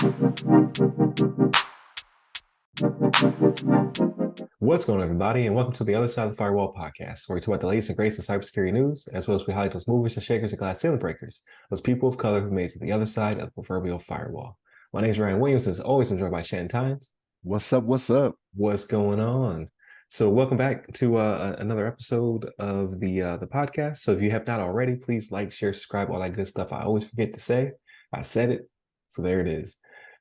What's going on, everybody, and welcome to the Other Side of the Firewall podcast, where we talk about the latest and greatest in cybersecurity news, as well as we highlight those movers and shakers and glass ceiling breakers, those people of color who made it to the other side of the proverbial firewall. My name is Ryan Williams, and as always, I'm joined by Shannon Tynes. What's up? What's up? What's going on? So, welcome back to another episode of the podcast. So, if you have not already, please like, share, subscribe, all that good stuff. I always forget to say. I said it, so there it is.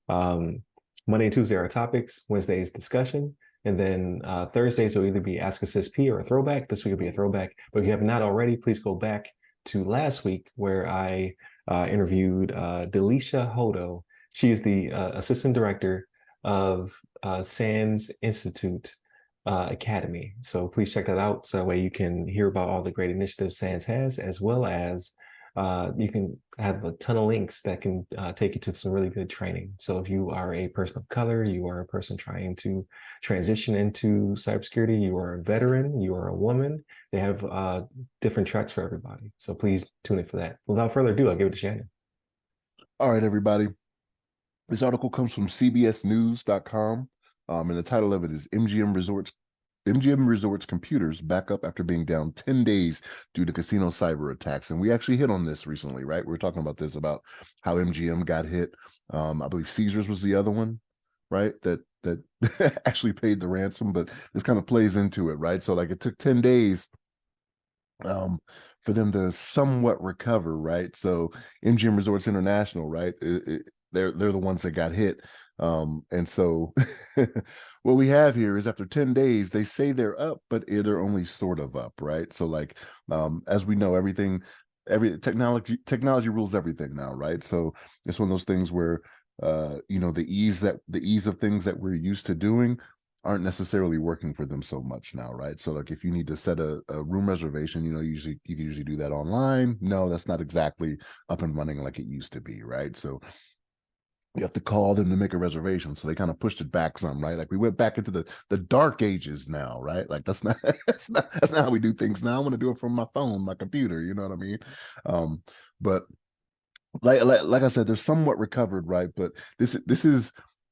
Monday and Tuesday are topics. Wednesday is discussion. And then Thursdays will either be Ask a CSP or a throwback. This week will be a throwback. But if you have not already, please go back to last week where I interviewed Delisha Hodo. She is the assistant director of SANS Institute Academy. So please check that out. So that way you can hear about all the great initiatives SANS has, as well as you can have a ton of links that can take you to some really good training. So if you are a person of color, you are a person trying to transition into cybersecurity, you are a veteran, you are a woman, they have different tracks for everybody. So please tune in for that. Without further ado, I'll give it to Shannon. All right, everybody. This article comes from cbsnews.com, and the title of it is MGM Resorts computers back up after being down 10 days due to casino cyber attacks. And we actually hit on this recently, right? We were talking about this, about how MGM got hit. I believe Caesars was the other one, right? That actually paid the ransom, but this kind of plays into it, right? So like it took 10 days for them to somewhat recover, right? So MGM Resorts International, right? They're the ones that got hit. And so what we have here is after 10 days, they say they're up, but they're only sort of up, right? So like, as we know, every technology rules everything now, right? So it's one of those things where, the ease of things that we're used to doing aren't necessarily working for them so much now, right? So like if you need to set a room reservation, you can usually do that online. No, that's not exactly up and running like it used to be, right? So you have to call them to make a reservation. So they kind of pushed it back some, right? Like we went back into the dark ages now, right? Like that's not how we do things now. I want to do it from my phone, my computer, you know what I mean? But like I said, they're somewhat recovered, right? But this is this is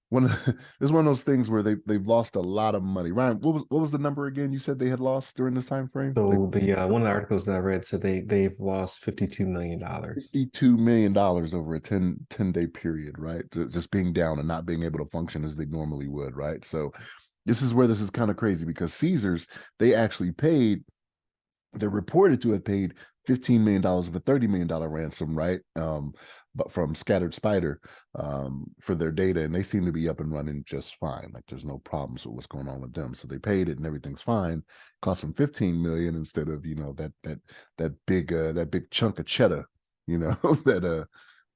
one of those things where they've lost a lot of money. Ryan, what was the number again you said they had lost during this time frame? So the one of the articles that I read said they've lost $52 million. $52 million over a 10-day period, right? Just being down and not being able to function as they normally would, right? So this is where this is kind of crazy, because Caesars, they're reported to have paid $15 million of a $30 million ransom, right? But from Scattered Spider for their data, and they seem to be up and running just fine. Like there's no problems with what's going on with them. So they paid it and everything's fine. Cost them $15 million instead of that big chunk of cheddar, that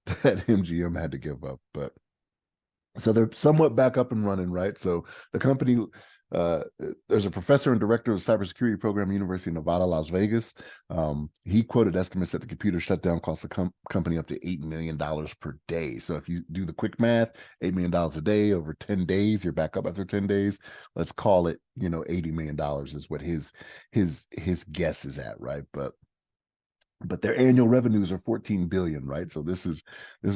MGM had to give up. But so they're somewhat back up and running, right? So the company, there's a professor and director of the cybersecurity program at University of Nevada, Las Vegas. He quoted estimates that the computer shutdown cost the company up to $8 million per day. So if you do the quick math, $8 million a day over 10 days, you're back up after 10 days. Let's call it, $80 million is what his guess is at, right? But their annual revenues are 14 billion, right? So this is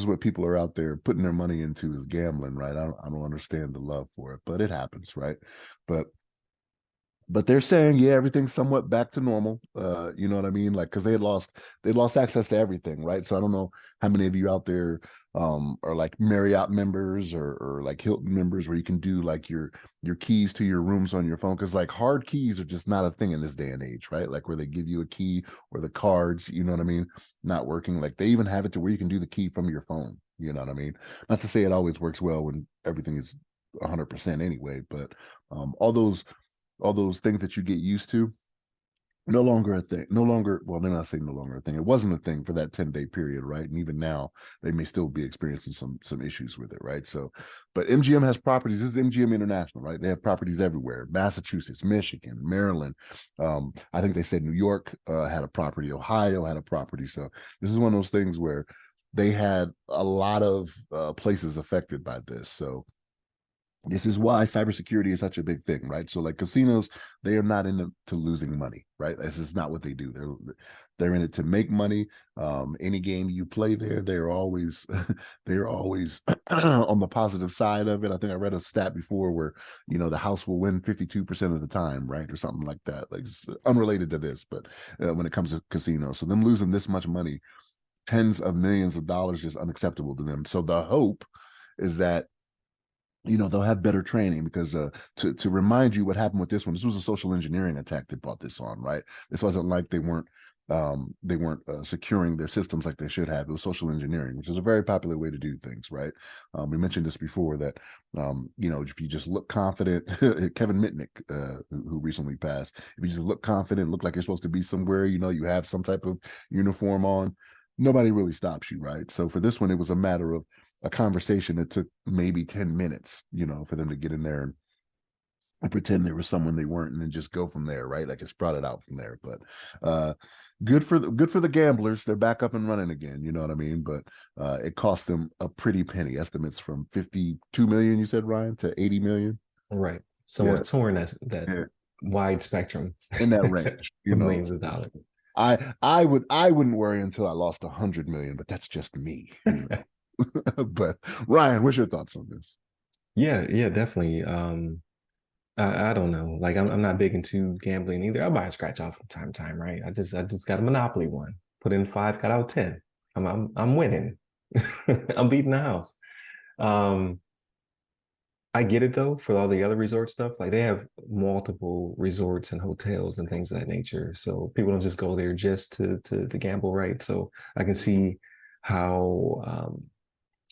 what people are out there putting their money into, is gambling, right? I don't understand the love for it, but it happens, right? But they're saying, yeah, everything's somewhat back to normal. You know what I mean? Like, because they lost access to everything, right? So I don't know how many of you out there are like Marriott members or like Hilton members, where you can do like your keys to your rooms on your phone, because like hard keys are just not a thing in this day and age, right? Like where they give you a key, or the cards, you know what I mean, not working. Like they even have it to where you can do the key from your phone, you know what I mean? Not to say it always works well when everything is 100% anyway, but all those things that you get used to, no longer a thing. Well, they're not saying no longer a thing. It wasn't a thing for that 10-day period, right? And even now, they may still be experiencing some issues with it, right? So, but MGM has properties. This is MGM International, right? They have properties everywhere: Massachusetts, Michigan, Maryland. I think they said New York had a property, Ohio had a property. So this is one of those things where they had a lot of places affected by this. So This is why cybersecurity is such a big thing, right? So like casinos, they are not into losing money, right? This is not what they do. They're in it to make money. Any game you play there, they're always they're always on the positive side of it. I think I read a stat before where the house will win 52% of the time, right, or something like that. Like it's unrelated to this, but when it comes to casinos, so them losing this much money, tens of millions of dollars, is unacceptable to them. So the hope is that they'll have better training because to remind you what happened with this one, this was a social engineering attack they brought this on, right? This wasn't like they weren't securing their systems like they should have. It was social engineering, which is a very popular way to do things, right? We mentioned this before that if you just look confident, Kevin Mitnick, who recently passed, if you just look confident, look like you're supposed to be somewhere, you have some type of uniform on, nobody really stops you, right? So for this one, it was a matter of a conversation that took maybe 10 minutes, for them to get in there and pretend there was someone they weren't, and then just go from there, right? Like it sprouted out from there. But good for the gamblers. They're back up and running again. You know what I mean? But it cost them a pretty penny. Estimates from 52 million, you said, Ryan, to 80 million. Right. Yeah. Somewhere in that Yeah. wide spectrum In that range, of millions of dollars. I wouldn't worry until I lost 100 million, but that's just me. But Ryan, what's your thoughts on this? Yeah, definitely. I don't know. Like I'm not big into gambling either. I buy a scratch off from time to time, right? I just got a Monopoly one. Put in five, got out 10. I'm winning. I'm beating the house. Um, I get it though for all the other resort stuff. Like they have multiple resorts and hotels and things of that nature. So people don't just go there just to gamble, right? So I can see how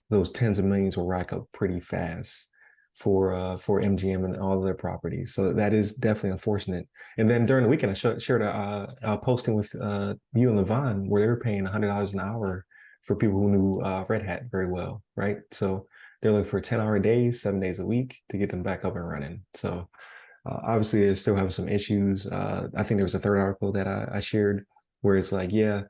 those tens of millions will rack up pretty fast for MGM and all of their properties. So that is definitely unfortunate. And then during the weekend, I shared a posting with you and Levon where they were paying $100 an hour for people who knew Red Hat very well, right? So they're looking for 10-hour days, 7 days a week to get them back up and running. So obviously, they still have some issues. I think there was a third article that I shared where it's like, yeah,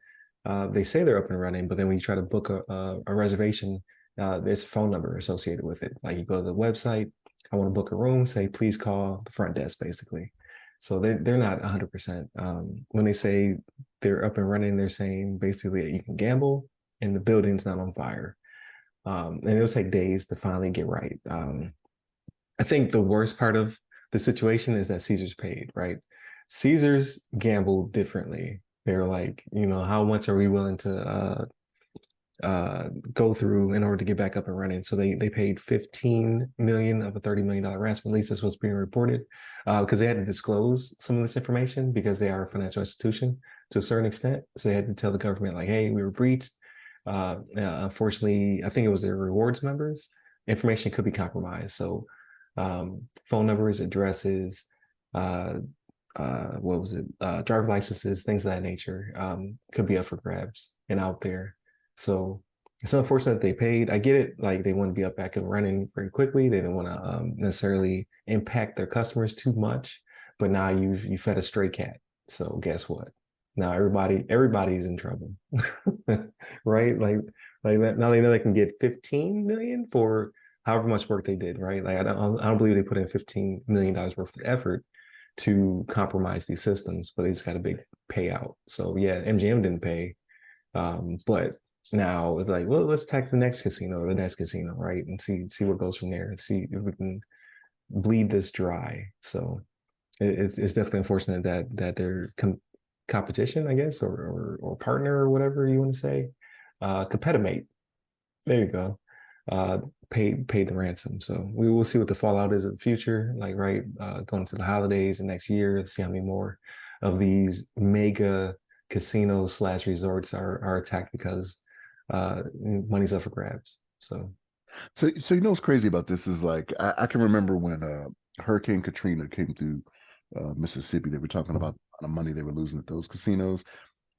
they say they're up and running, but then when you try to book a reservation, there's a phone number associated with it. Like you go to the website, I want to book a room, say, please call the front desk, basically. So they're not 100%. When they say they're up and running, they're saying basically that you can gamble and the building's not on fire. And it'll take days to finally get right. I think the worst part of the situation is that Caesar's paid, right? Caesar's gambled differently. They're like, how much are we willing to go through in order to get back up and running? So they paid 15 million of a $30 million ransom. At least that's what's being reported, because they had to disclose some of this information because they are a financial institution to a certain extent. So they had to tell the government like, hey, we were breached. Unfortunately, I think it was their rewards members. Information could be compromised. So phone numbers, addresses, what was it? Driver licenses, things of that nature, could be up for grabs and out there. So it's unfortunate that they paid. I get it. Like they want to be up back and running very quickly. They don't want to necessarily impact their customers too much. But now you've fed a stray cat. So guess what? Now everybody's in trouble, right? Like now they know they can get 15 million for however much work they did, right? Like I don't believe they put in $15 million worth of effort to compromise these systems, but they just got a big payout. So yeah, MGM didn't pay, but now it's like, well, let's attack the next casino or the next casino, right? And see what goes from there, and see if we can bleed this dry. So it's definitely unfortunate that their competition, I guess, or partner or whatever you want to say, competitor. There you go. Paid the ransom. So we will see what the fallout is in the future. Like going to the holidays and next year, see how many more of these mega casinos / resorts are attacked because money's up for grabs. So what's crazy about this is like I can remember when Hurricane Katrina came through Mississippi. They were talking about the money they were losing at those casinos,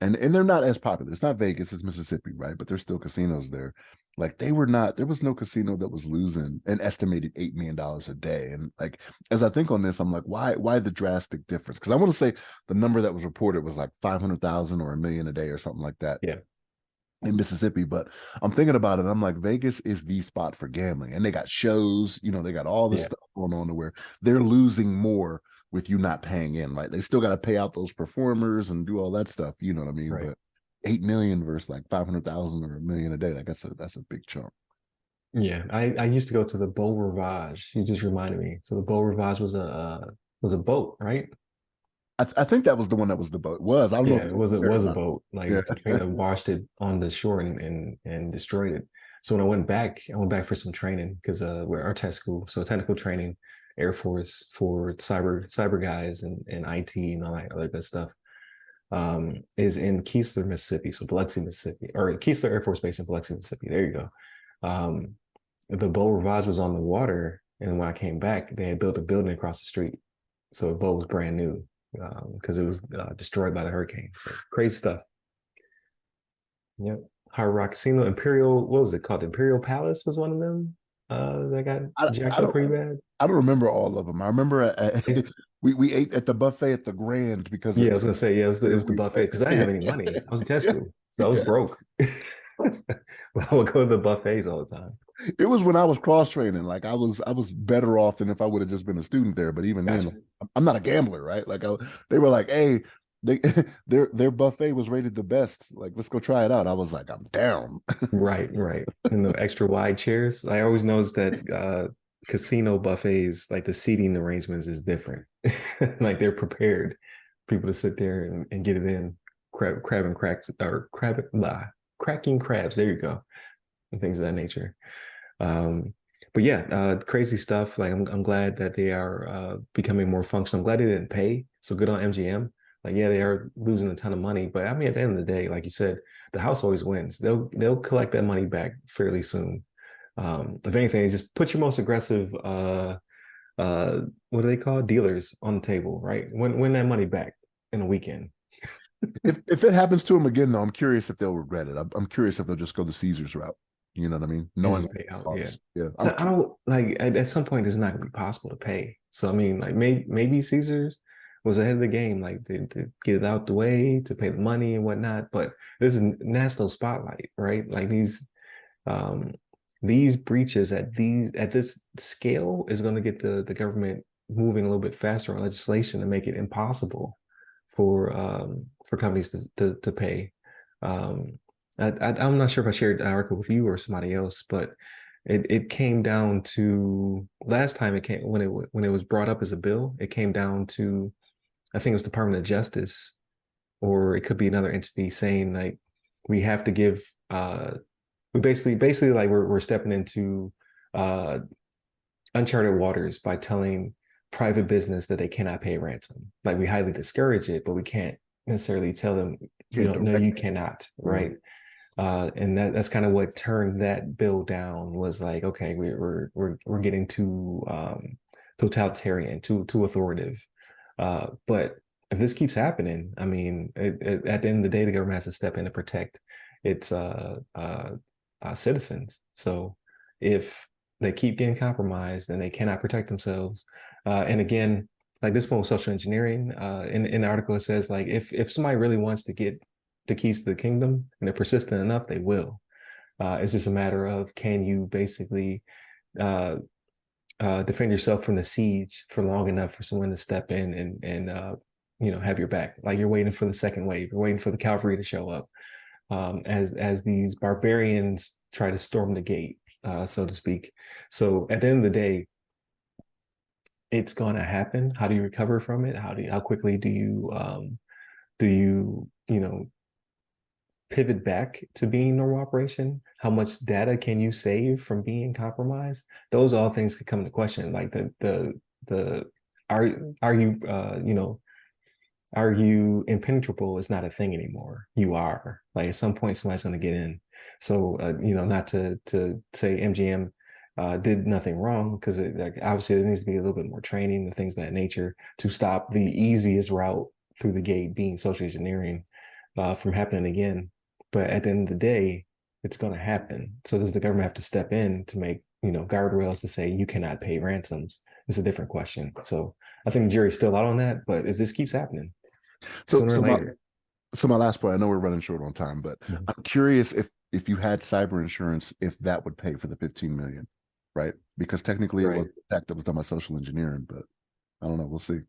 and they're not as popular. It's not Vegas, it's Mississippi, right? But there's still casinos there. Like they were not. There was no casino that was losing an estimated $8 million a day. And like as I think on this, I'm like, why the drastic difference? Because I want to say the number that was reported was like 500,000 or $1 million a day or something like that. yeah, in Mississippi. But I'm thinking about it. I'm like, Vegas is the spot for gambling, and they got shows. They got all this Yeah, stuff going on to where they're losing more with you not paying in. Right? They still got to pay out those performers and do all that stuff. You know what I mean? right. But 8 million versus like 500,000 or a million a day, like that's a big chunk. Yeah, I used to go to the Beau Rivage. You just reminded me. So the Beau Rivage was a boat, right? I think that was the one that was the boat. I don't know Yeah, if it there or was a not. boat. Yeah. Like Katrina washed it on the shore and destroyed it. So when I went back for some training because we're our tech school, so technical training, Air Force for cyber guys and IT and all that other good stuff. Is in Keesler, Mississippi, so Biloxi, Mississippi, or Keesler Air Force Base in Biloxi, Mississippi. There you go. Um, the Beau Rivage was on the water, and when I came back, they had built a building across the street, so the boat was brand new because it was destroyed by the hurricane. So crazy stuff. Yep. Hard Rock Casino, Imperial. What was it called? Imperial Palace was one of them that got I jacked up don't pretty bad. I don't remember all of them. I remember It's, we ate at the buffet at the Grand because yeah, it I was was gonna say yeah, it where was the we buffet went. because I didn't have any money. I was in tech Yeah, school, so I was yeah. broke. But I would go to the buffets all the time. It was when I was cross training. Like I was better off than if I would have just been a student there. But even then, Gotcha. I'm not a gambler, right? They were like, "Hey, they their buffet was rated the best. Like, let's go try it out." I was like, "I'm down." Right, right. And the extra wide chairs. I always noticed that casino buffets, like the seating arrangements is different. Like they're prepared for people to sit there and get it in. Crab and cracks or cracking crabs. There you go. And things of that nature. Um, but yeah, crazy stuff. Like I'm glad that they are becoming more functional. I'm glad they didn't pay. So good on MGM. Like yeah, they are losing a ton of money, but I mean at the end of the day, like you said, the house always wins. They'll collect that money back fairly soon. If anything, just put your most aggressive uh what do they call dealers on the table, right? Win that money back in a weekend. If it happens to them again, though, I'm curious if they'll regret it. I'm curious if they'll just go the Caesars route. You know what I mean? And Knowing just pay out. Yeah. costs. Yeah, I don't like at some point it's not gonna be possible to pay. So I mean, like maybe Caesars was ahead of the game, like to get it out the way, to pay the money and whatnot. But this is national spotlight, right? Like um these breaches at this scale is going to get the government moving a little bit faster on legislation to make it impossible for companies to pay. Um, I'm not sure if I shared the article with you or somebody else, but it came down to last time it came when it was brought up as a bill, it came down to I think it was Department of Justice or it could be another entity saying like we have to give we basically like we're stepping into uh uncharted waters by telling private business that they cannot pay ransom. Like we highly discourage it, but we can't necessarily tell them, can't no, direct you it. cannot, Yeah. right? And that's kind of what turned that bill down was like, okay, we're getting too totalitarian, too authoritative. But if this keeps happening, I mean, at the end of the day, the government has to step in to protect its citizens. So if they keep getting compromised and they cannot protect themselves, and again, like this one was social engineering. In the article, it says like if somebody really wants to get the keys to the kingdom and they're persistent enough, they will. It's just a matter of can you basically uh, defend yourself from the siege for long enough for someone to step in and have your back. Like you're waiting for the second wave, you're waiting for the cavalry to show up as these barbarians try to storm the gate, so to speak. So at the end of the day, it's going to happen. How do you recover from it? How quickly do you pivot back to being normal operation? How much data can you save from being compromised? Those all things could come into question. Like the are are you are you impenetrable is not a thing anymore. You are like at some point somebody's going to get in. So not to say MGM did nothing wrong because like obviously there needs to be a little bit more training and things of that nature to stop the easiest route through the gate being social engineering from happening again. But at the end of the day, it's going to happen. So does the government have to step in to make guardrails to say you cannot pay ransoms? It's a different question. So I think the jury's still out on that. But if this keeps happening, So sooner or so my later. So my last point, I know we're running short on time, but Mhm. I'm curious if you had cyber insurance, if that would pay for the 15 million, right? Because technically it was Right. an attack that was done by social engineering, but I don't know. We'll see.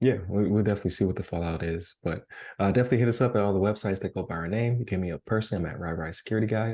Yeah, we'll definitely see what the fallout is. But definitely hit us up at all the websites that go by our name. You can hit me up personally. I'm at Security Guy.